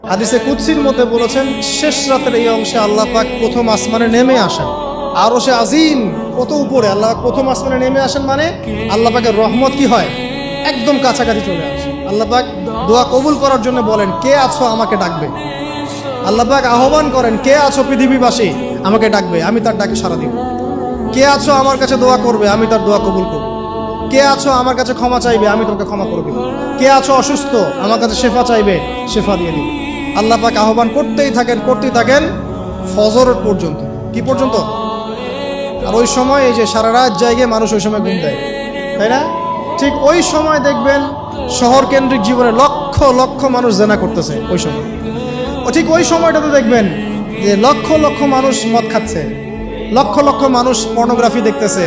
হাদিসে কুদসির মধ্যে বলেছেন, শেষ রাতের এই অংশে আল্লাহ পাক প্রথম আসমানে নেমে আসেন। আরশে আজিম কত উপরে, আল্লাহ পাক প্রথম আসমানে নেমে আসেন মানে আল্লাহ পাকের রহমত কি হয়, একদম কাছাকাছি চলে আসে। আল্লাহ পাক দোয়া কবুল করার জন্য বলেন, কে আছো আমাকে ডাকবে। আল্লাহ পাক আহ্বান করেন, কে আছো পৃথিবীবাসী আমাকে ডাকবে, আমি তার ডাকে সাড়া দিব। কে আছো আমার কাছে দোয়া করবে, আমি তার দোয়া কবুল করব। কে আছো আমার কাছে ক্ষমা চাইবে, আমি তোমাকে ক্ষমা করে দেব। কে আছো অসুস্থ, আমার কাছে শেফা চাইবে, শেফা দিয়ে দিব। আল্লাহ পাক আহ্বান করতেই থাকেন ফজর পর্যন্ত। কি পর্যন্ত? আর ওই সময় এই যে সারা রাত জায়গায় মানুষ ওই সময় ঘুম দেয়, তাই না? ঠিক ওই সময় দেখবেন শহর কেন্দ্রিক জীবনে লক্ষ লক্ষ মানুষ জেনা করতেছে ওই সময়। ঠিক ওই সময়টাতে দেখবেন যে লক্ষ লক্ষ মানুষ মদ খাচ্ছে, লক্ষ লক্ষ মানুষ পর্নোগ্রাফি দেখতেছে,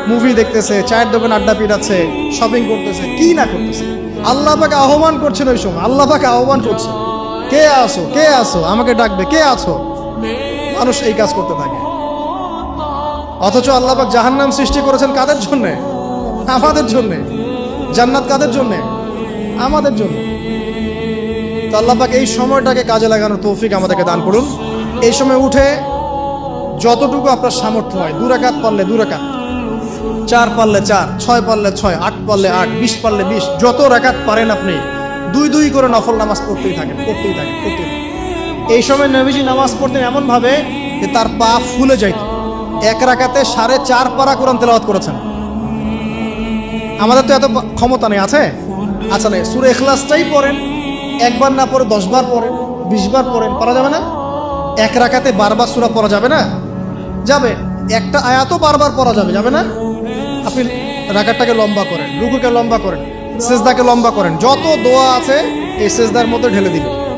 মুভি দেখতেছে, চায়ের দোকান আড্ডা পিটাচ্ছে, শপিং করতেছে, কি না করতেছে। আল্লাহ পাকে আহ্বান করছেন ওই সময়, আল্লাহ পাকে আহ্বান করছে, কে আসো, কে আসো আমাকে ডাকবে, কে আছো। মানুষ এই কাজ করতে থাকে। অথচ আল্লাহ পাক জাহান্নাম সৃষ্টি করেছেন কাদের জন্যে? আমাদের জন্যে। জান্নাত কাদের জন্যে? আমাদের জন্য। তো আল্লাহ পাক এই সময়টাকে কাজে লাগানোর তৌফিক আমাদেরকে দান করুন। এই সময় উঠে যতটুকু আপনার সামর্থ্য হয়, 2 রাকাত পারলে 2 রাকাত, 4 পারলে 4, 6 পারলে 6, 8 পারলে 8, 20 পারলে 20, যত রাকাত পারেন আপনি 2 করে নফল নামাজ পড়তেই থাকেন। এই সময় নবীজি নামাজ পড়তেন এমনভাবে যে তার পা ফুলে যাইত। 1 রাকাতে 4.5 পারা কোরআন তেলাওয়াত করেছেন। আমাদের তো এত ক্ষমতা নেই, আছে? আচ্ছা নেই, সূরা ইখলাসটাই পড়েন, একবার না পড়ে 10 বার পড়েন, 20 বার পড়েন, পড়া যাবে না? 1 রাকাতে 12 বার সূরা পড়া যাবে না? যাবে। একটা আয়াতও বারবার পড়া যাবে না? আপনি রাকাতটাকে লম্বা করেন, রুকুকে লম্বা করেন, সিজদাকে লম্বা করেন, যত দোয়া আছে এই সিজদার মধ্যে ঢেলে দিবেন।